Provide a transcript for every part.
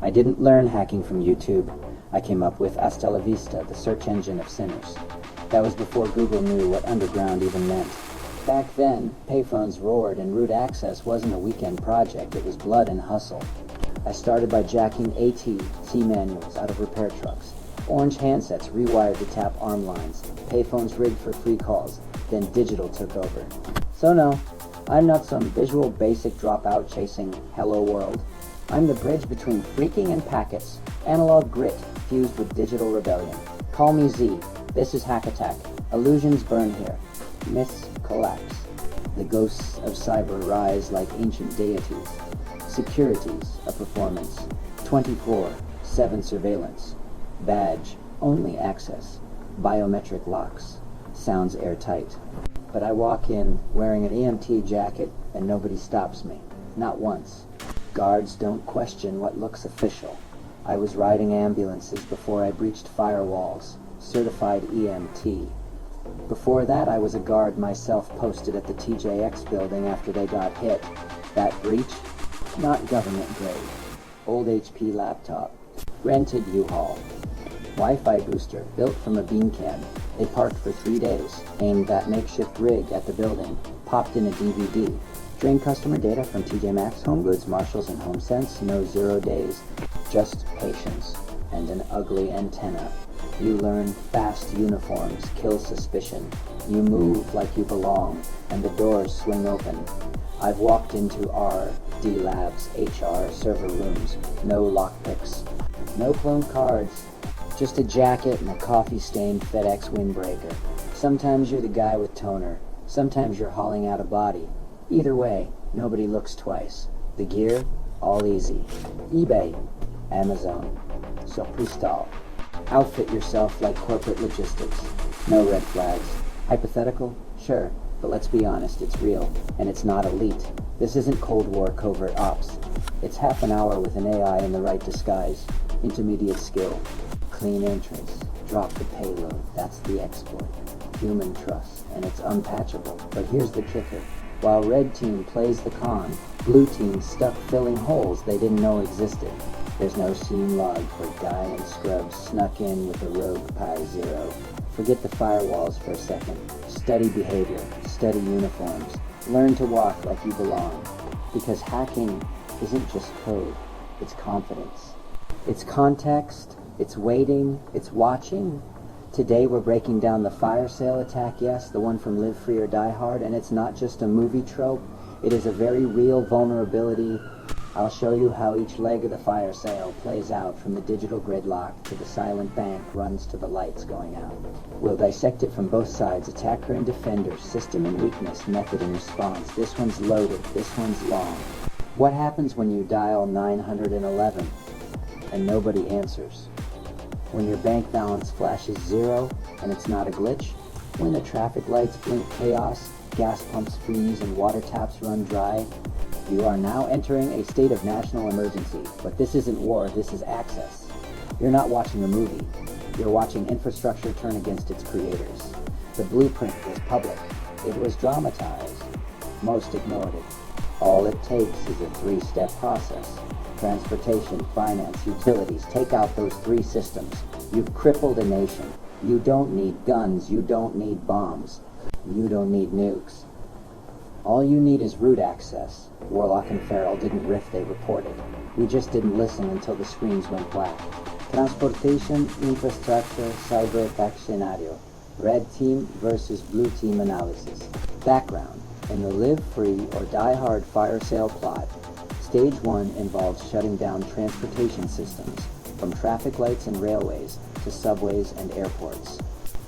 I didn't learn hacking from YouTube. I came up with Hasta la Vista, the search engine of sinners. That was before Google knew what underground even meant. Back then, payphones roared and root access wasn't a weekend project, it was blood and hustle. I started by jacking AT-C manuals out of repair trucks. Orange handsets rewired to tap arm lines. Payphones rigged for free calls. Then digital took over. So no, I'm not some visual basic dropout chasing hello world. I'm the bridge between phreaking and packets. Analog grit fused with digital rebellion. Call me Z. This is Hak-Attack. Illusions burn here. Myths collapse. The ghosts of cyber rise like ancient deities. Securities, a performance. 24/7 surveillance. Badge, only access. Biometric locks. Sounds airtight. But I walk in wearing an EMT jacket and nobody stops me. Not once. Guards don't question what looks official. I was riding ambulances before I breached firewalls. Certified EMT. Before that, I was a guard myself posted at the TJX building after they got hit. That breach? Not government grade. Old HP laptop. Rented U-Haul. Wi-Fi booster built from a bean can. They parked for 3 days. Aimed that makeshift rig at the building. Popped in a DVD. Drained customer data from TJ Maxx, Home Goods, Marshalls, and HomeSense. No 0 days. Just patience. And an ugly antenna. You learn fast uniforms kill suspicion. You move like you belong, and the doors swing open. I've walked into R&D labs, HR, server rooms. No lockpicks. No cloned cards. Just a jacket and a coffee-stained FedEx windbreaker. Sometimes you're the guy with toner. Sometimes you're hauling out a body. Either way, nobody looks twice. The gear, all easy. eBay, Amazon, Sopristal. Outfit yourself like corporate logistics. No red flags. Hypothetical? Sure, but let's be honest, it's real, and it's not elite. This isn't Cold War covert ops. It's half an hour with an AI in the right disguise. Intermediate skill. Clean entrance. Drop the payload. That's the exploit. Human trust, and it's unpatchable. But here's the kicker. While red team plays the con, blue team stuck filling holes they didn't know existed. There's no scene log for guy in scrubs snuck in with a rogue Pi Zero. Forget the firewalls for a second. Study behavior, study uniforms. Learn to walk like you belong. Because hacking isn't just code, it's confidence. It's context, it's waiting, it's watching. Today we're breaking down the fire sale attack, yes, the one from Live Free or Die Hard, and it's not just a movie trope, it is a very real vulnerability. I'll show you how each leg of the fire sale plays out from the digital gridlock to the silent bank runs to the lights going out. We'll dissect it from both sides, attacker and defender, system and weakness, method and response. This one's loaded, this one's long. What happens when you dial 911 and nobody answers? When your bank balance flashes 0 and it's not a glitch? When the traffic lights blink chaos, gas pumps freeze, and water taps run dry? You are now entering a state of national emergency, but this isn't war, this is access. You're not watching a movie. You're watching infrastructure turn against its creators. The blueprint was public. It was dramatized. Most ignored it. All it takes is a 3-step process. Transportation, finance, utilities. Take out those 3 systems. You've crippled a nation. You don't need guns. You don't need bombs. You don't need nukes. All you need is root access. Warlock and Farrell didn't riff, they reported. We just didn't listen until the screens went black. Transportation, infrastructure, Cyberattack scenario. Red team versus blue team analysis. Background. In the Live Free or Die Hard fire sale plot, Stage 1 involves shutting down transportation systems, from traffic lights and railways to subways and airports.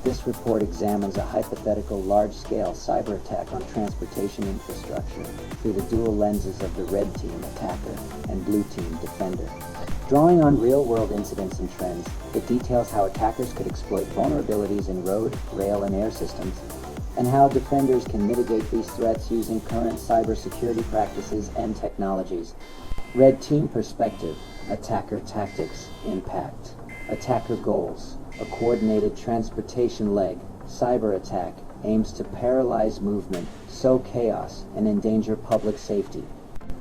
This report examines a hypothetical large-scale cyber attack on transportation infrastructure through the dual lenses of the red team attacker and blue team defender. Drawing on real-world incidents and trends, it details how attackers could exploit vulnerabilities in road, rail, and air systems, and how defenders can mitigate these threats using current cybersecurity practices and technologies. Red team perspective, attacker tactics, impact. Attacker goals. A coordinated transportation leg, cyber attack, aims to paralyze movement, sow chaos, and endanger public safety.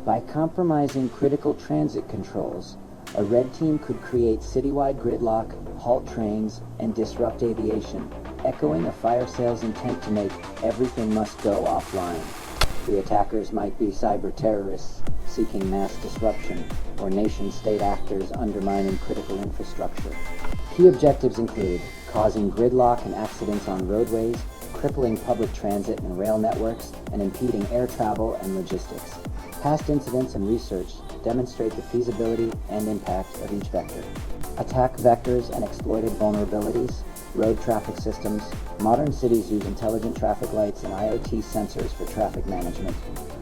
By compromising critical transit controls, A red team could create citywide gridlock, halt trains, and disrupt aviation, echoing a fire sale's intent to make everything must go offline. The attackers might be cyber terrorists seeking mass disruption, or nation-state actors undermining critical infrastructure. Key objectives include causing gridlock and accidents on roadways, crippling public transit and rail networks, and impeding air travel and logistics. Past incidents and research demonstrate the feasibility and impact of each vector. Attack vectors and exploited vulnerabilities. Road traffic systems. Modern cities use intelligent traffic lights and IoT sensors for traffic management,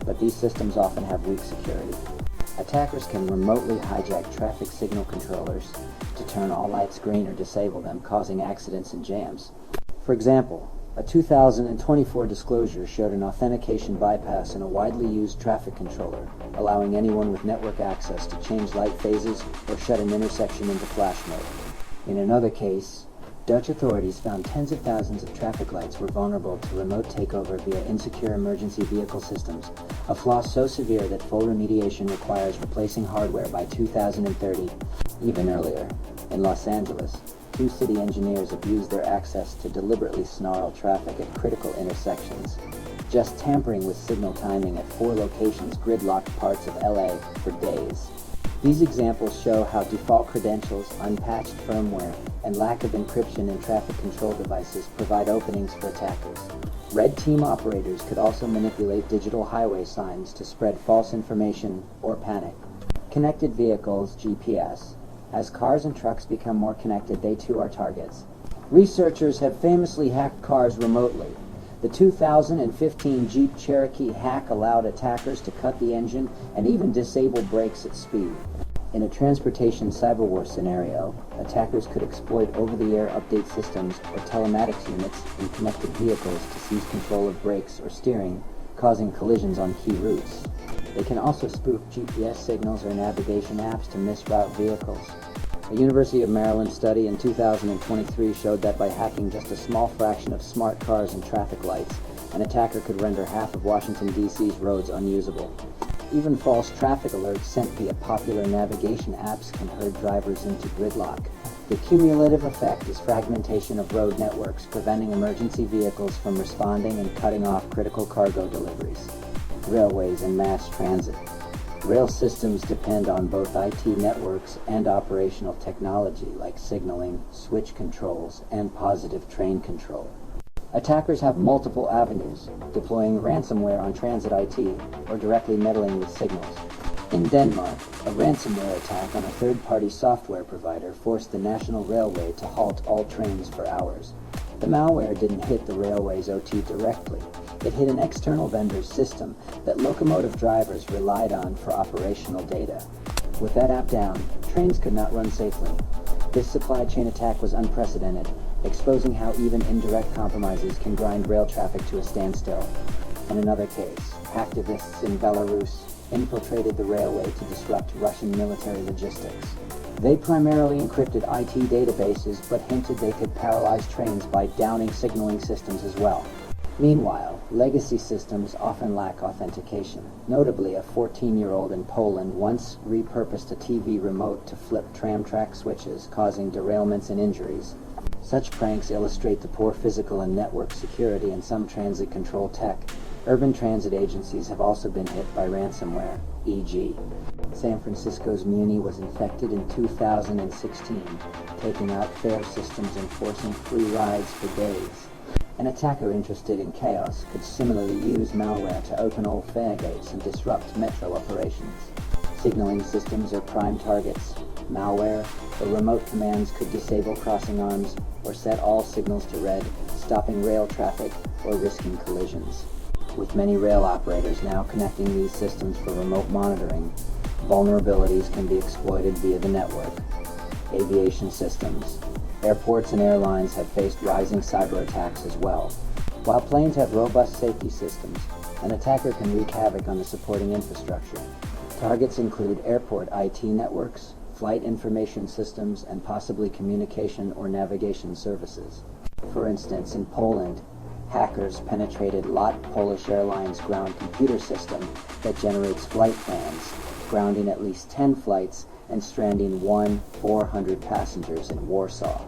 but these systems often have weak security. Attackers can remotely hijack traffic signal controllers to turn all lights green or disable them, causing accidents and jams. For example, a 2024 disclosure showed an authentication bypass in a widely used traffic controller, allowing anyone with network access to change light phases or shut an intersection into flash mode. In another case, Dutch authorities found tens of thousands of traffic lights were vulnerable to remote takeover via insecure emergency vehicle systems, a flaw so severe that full remediation requires replacing hardware by 2030. Even earlier, in Los Angeles, 2 city engineers abused their access to deliberately snarl traffic at critical intersections, just tampering with signal timing at 4 locations gridlocked parts of LA for days. These examples show how default credentials, unpatched firmware, and lack of encryption in traffic control devices provide openings for attackers. Red team operators could also manipulate digital highway signs to spread false information or panic. Connected vehicles, GPS. As cars and trucks become more connected, they too are targets. Researchers have famously hacked cars remotely. The 2015 Jeep Cherokee hack allowed attackers to cut the engine and even disable brakes at speed. In a transportation cyberwar scenario, attackers could exploit over-the-air update systems or telematics units in connected vehicles to seize control of brakes or steering, causing collisions on key routes. They can also spoof GPS signals or navigation apps to misroute vehicles. A University of Maryland study in 2023 showed that by hacking just a small fraction of smart cars and traffic lights, an attacker could render half of Washington, D.C.'s roads unusable. Even false traffic alerts sent via popular navigation apps can herd drivers into gridlock. The cumulative effect is fragmentation of road networks, preventing emergency vehicles from responding and cutting off critical cargo deliveries. Railways and mass transit. Rail systems depend on both IT networks and operational technology like signaling, switch controls, and positive train control. Attackers have multiple avenues, deploying ransomware on transit IT or directly meddling with signals. In Denmark, a ransomware attack on a third-party software provider forced the National Railway to halt all trains for hours. The malware didn't hit the railway's OT directly. It hit an external vendor's system that locomotive drivers relied on for operational data. With that app down, trains could not run safely. This supply chain attack was unprecedented, exposing how even indirect compromises can grind rail traffic to a standstill. In another case, activists in Belarus infiltrated the railway to disrupt Russian military logistics. They primarily encrypted IT databases, but hinted they could paralyze trains by downing signaling systems as well. Meanwhile, legacy systems often lack authentication. Notably, a 14-year-old in Poland once repurposed a TV remote to flip tram track switches, causing derailments and injuries. Such pranks illustrate the poor physical and network security in some transit control tech. Urban transit agencies have also been hit by ransomware, e.g. San Francisco's Muni was infected in 2016, taking out fare systems and forcing free rides for days. An attacker interested in chaos could similarly use malware to open all fare gates and disrupt metro operations. Signaling systems are prime targets. Malware or remote commands could disable crossing arms or set all signals to red, stopping rail traffic or risking collisions. With many rail operators now connecting these systems for remote monitoring, vulnerabilities can be exploited via the network. Aviation systems. Airports and airlines have faced rising cyber attacks as well. While planes have robust safety systems, an attacker can wreak havoc on the supporting infrastructure. Targets include airport IT networks, flight information systems, and possibly communication or navigation services. For instance, in Poland, hackers penetrated LOT Polish Airlines' ground computer system that generates flight plans, grounding at least 10 flights and stranding 400 passengers in Warsaw.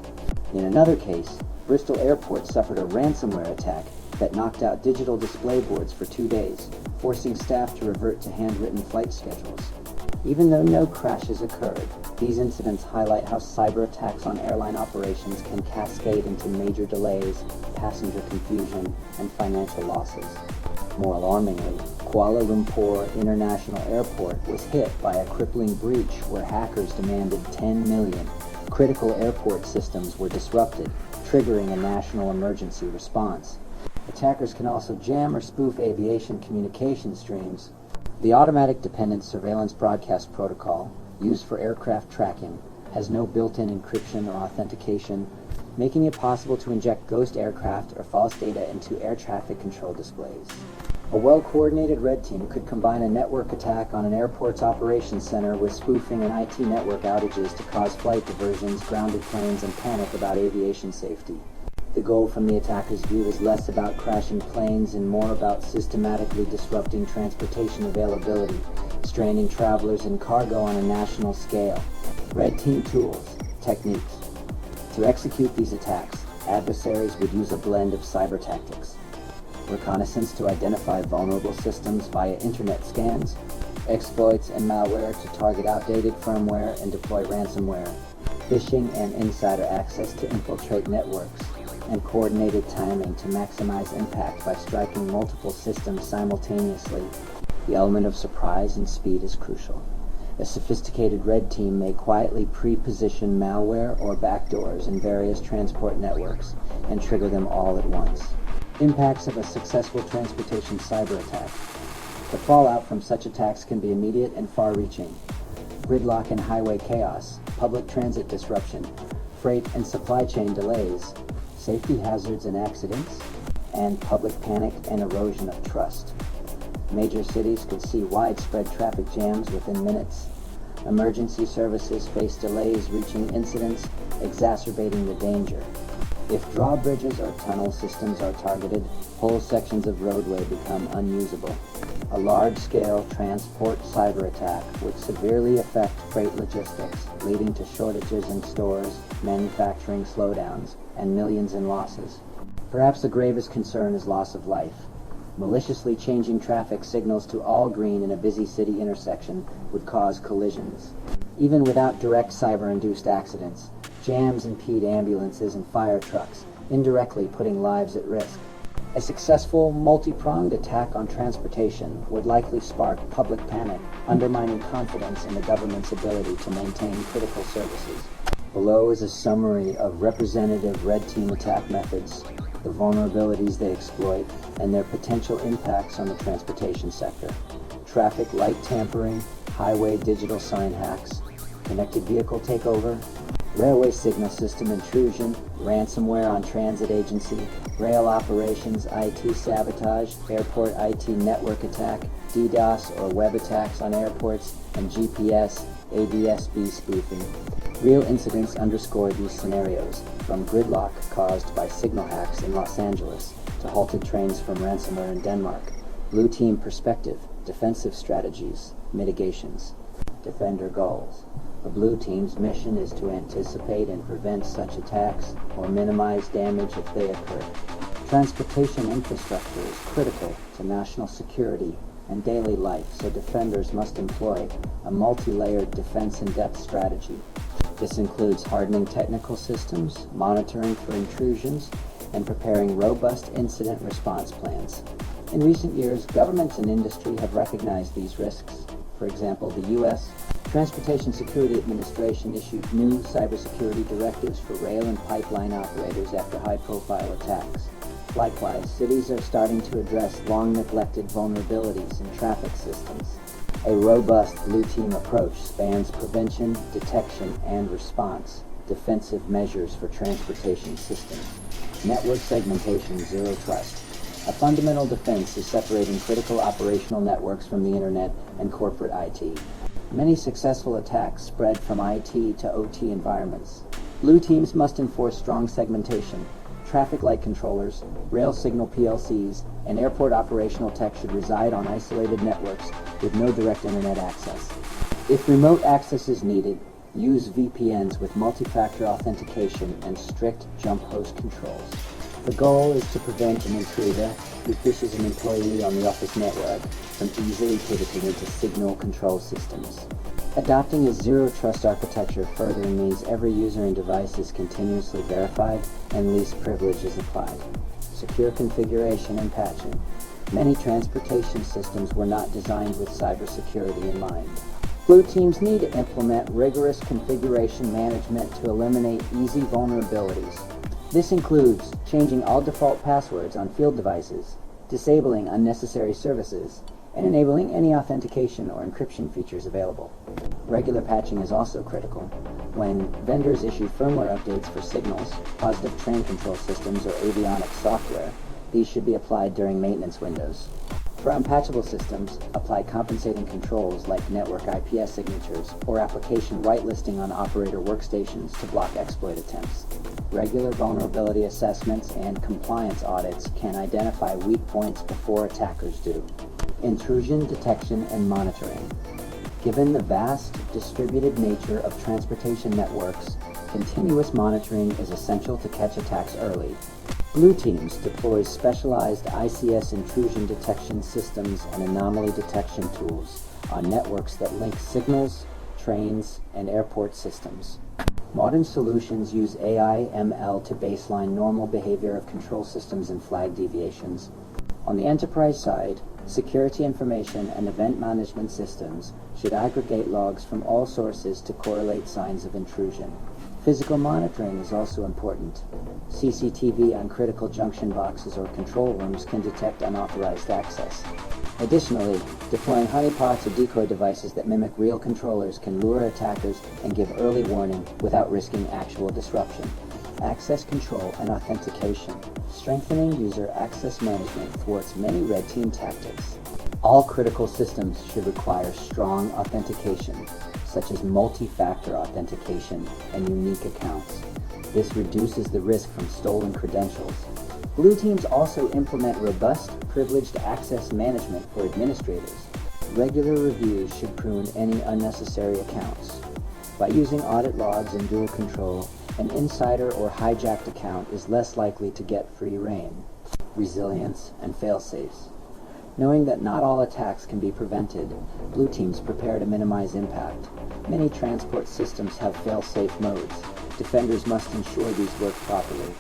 In another case, Bristol Airport suffered a ransomware attack that knocked out digital display boards for 2 days, forcing staff to revert to handwritten flight schedules. Even though no crashes occurred, these incidents highlight how cyber attacks on airline operations can cascade into major delays, passenger confusion, and financial losses. More alarmingly, Kuala Lumpur International Airport was hit by a crippling breach where hackers demanded $10 million. Critical airport systems were disrupted, triggering a national emergency response. Attackers can also jam or spoof aviation communication streams. The Automatic Dependent Surveillance Broadcast Protocol, used for aircraft tracking, has no built-in encryption or authentication, making it possible to inject ghost aircraft or false data into air traffic control displays. A well-coordinated red team could combine a network attack on an airport's operations center with spoofing and IT network outages to cause flight diversions, grounded planes, and panic about aviation safety. The goal from the attacker's view is less about crashing planes and more about systematically disrupting transportation availability, stranding travelers and cargo on a national scale. Red team tools, techniques. To execute these attacks, adversaries would use a blend of cyber tactics. Reconnaissance to identify vulnerable systems via internet scans, exploits and malware to target outdated firmware and deploy ransomware, phishing and insider access to infiltrate networks, and coordinated timing to maximize impact by striking multiple systems simultaneously. The element of surprise and speed is crucial. A sophisticated red team may quietly pre-position malware or backdoors in various transport networks and trigger them all at once. Impacts of a successful transportation cyber attack. The fallout from such attacks can be immediate and far-reaching. Gridlock and highway chaos, public transit disruption, freight and supply chain delays, safety hazards and accidents, and public panic and erosion of trust. Major cities could see widespread traffic jams within minutes. Emergency services face delays reaching incidents, exacerbating the danger. If drawbridges or tunnel systems are targeted, whole sections of roadway become unusable. A large-scale transport cyber attack would severely affect freight logistics, leading to shortages in stores, manufacturing slowdowns, and millions in losses. Perhaps the gravest concern is loss of life. Maliciously changing traffic signals to all green in a busy city intersection would cause collisions. Even without direct cyber-induced accidents, jams impede ambulances and fire trucks, indirectly putting lives at risk. A successful, multi-pronged attack on transportation would likely spark public panic, undermining confidence in the government's ability to maintain critical services. Below is a summary of representative red team attack methods, the vulnerabilities they exploit, and their potential impacts on the transportation sector. Traffic light tampering, highway digital sign hacks, connected vehicle takeover, railway signal system intrusion, ransomware on transit agency, rail operations IT sabotage, airport IT network attack, DDoS or web attacks on airports, and GPS, ADSB spoofing. Real incidents underscore these scenarios, from gridlock caused by signal hacks in Los Angeles to halted trains from ransomware in Denmark. Blue team perspective, defensive strategies, mitigations. Defender goals. The blue team's mission is to anticipate and prevent such attacks or minimize damage if they occur. Transportation infrastructure is critical to national security and daily life, so defenders must employ a multi-layered defense-in-depth strategy. This includes hardening technical systems, monitoring for intrusions, and preparing robust incident response plans. In recent years, governments and industry have recognized these risks. For example, the U.S. Transportation Security Administration issued new cybersecurity directives for rail and pipeline operators after high-profile attacks. Likewise, cities are starting to address long-neglected vulnerabilities in traffic systems. A robust blue team approach spans prevention, detection, and response, defensive measures for transportation systems. Network segmentation, zero trust. A fundamental defense is separating critical operational networks from the internet and corporate IT. Many successful attacks spread from IT to OT environments. Blue teams must enforce strong segmentation. Traffic light controllers, rail signal PLCs, and airport operational tech should reside on isolated networks with no direct internet access. If remote access is needed, use VPNs with multi-factor authentication and strict jump host controls. The goal is to prevent an intruder who fishes an employee on the office network from easily pivoting into signal control systems. Adopting a zero-trust architecture further means every user and device is continuously verified and least privilege is applied. Secure configuration and patching. Many transportation systems were not designed with cybersecurity in mind. Blue teams need to implement rigorous configuration management to eliminate easy vulnerabilities. This includes changing all default passwords on field devices, disabling unnecessary services, and enabling any authentication or encryption features available. Regular patching is also critical. When vendors issue firmware updates for signals, positive train control systems, or avionics software, these should be applied during maintenance windows. For unpatchable systems, apply compensating controls like network IPS signatures or application whitelisting on operator workstations to block exploit attempts. Regular vulnerability assessments and compliance audits can identify weak points before attackers do. Intrusion detection and monitoring. Given the vast, distributed nature of transportation networks, continuous monitoring is essential to catch attacks early. Blue teams deploy specialized ICS intrusion detection systems and anomaly detection tools on networks that link signals, trains, and airport systems. Modern solutions use AI/ML to baseline normal behavior of control systems and flag deviations. On the enterprise side, security information and event management systems should aggregate logs from all sources to correlate signs of intrusion. Physical monitoring is also important. CCTV on critical junction boxes or control rooms can detect unauthorized access. Additionally, deploying honeypots or decoy devices that mimic real controllers can lure attackers and give early warning without risking actual disruption. Access control and authentication. Strengthening user access management thwarts many red team tactics. All critical systems should require strong authentication, such as multi-factor authentication and unique accounts. This reduces the risk from stolen credentials. Blue teams also implement robust, privileged access management for administrators. Regular reviews should prune any unnecessary accounts. By using audit logs and dual control, an insider or hijacked account is less likely to get free rein. Resilience and fail-safes. Knowing that not all attacks can be prevented, blue teams prepare to minimize impact. Many transport systems have fail-safe modes. Defenders must ensure these work properly.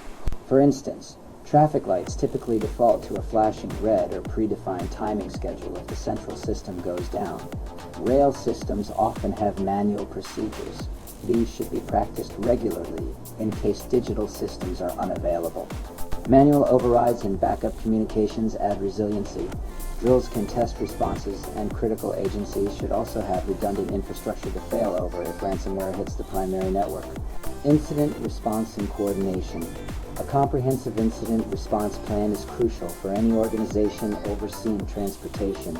For instance, traffic lights typically default to a flashing red or predefined timing schedule if the central system goes down. Rail systems often have manual procedures. These should be practiced regularly in case digital systems are unavailable. Manual overrides and backup communications add resiliency. Drills can test responses, and critical agencies should also have redundant infrastructure to fail over if ransomware hits the primary network. Incident response and coordination. A comprehensive incident response plan is crucial for any organization overseeing transportation.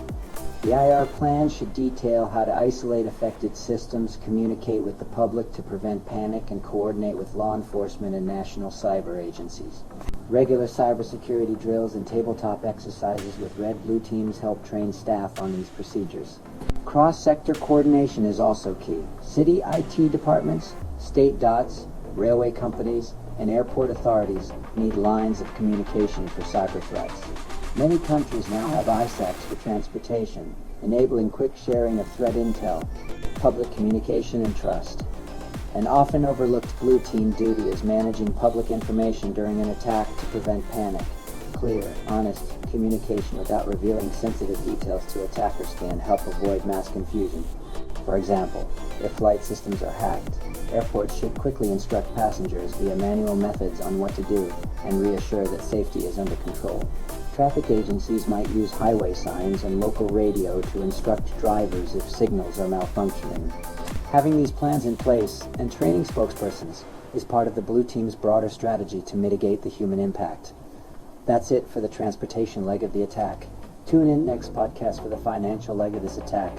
The IR plan should detail how to isolate affected systems, communicate with the public to prevent panic, and coordinate with law enforcement and national cyber agencies. Regular cybersecurity drills and tabletop exercises with red-blue teams help train staff on these procedures. Cross-sector coordination is also key. City IT departments, state DOTs, railway companies, and airport authorities need lines of communication for cyber threats. Many countries now have ISACs for transportation, enabling quick sharing of threat intel, public communication, and trust. An often overlooked blue team duty is managing public information during an attack to prevent panic. Clear, honest communication without revealing sensitive details to attackers can help avoid mass confusion. For example, if flight systems are hacked, airports should quickly instruct passengers via manual methods on what to do and reassure that safety is under control. Traffic agencies might use highway signs and local radio to instruct drivers if signals are malfunctioning. Having these plans in place and training spokespersons is part of the blue team's broader strategy to mitigate the human impact. That's it for the transportation leg of the attack. Tune in next podcast for the financial leg of this attack.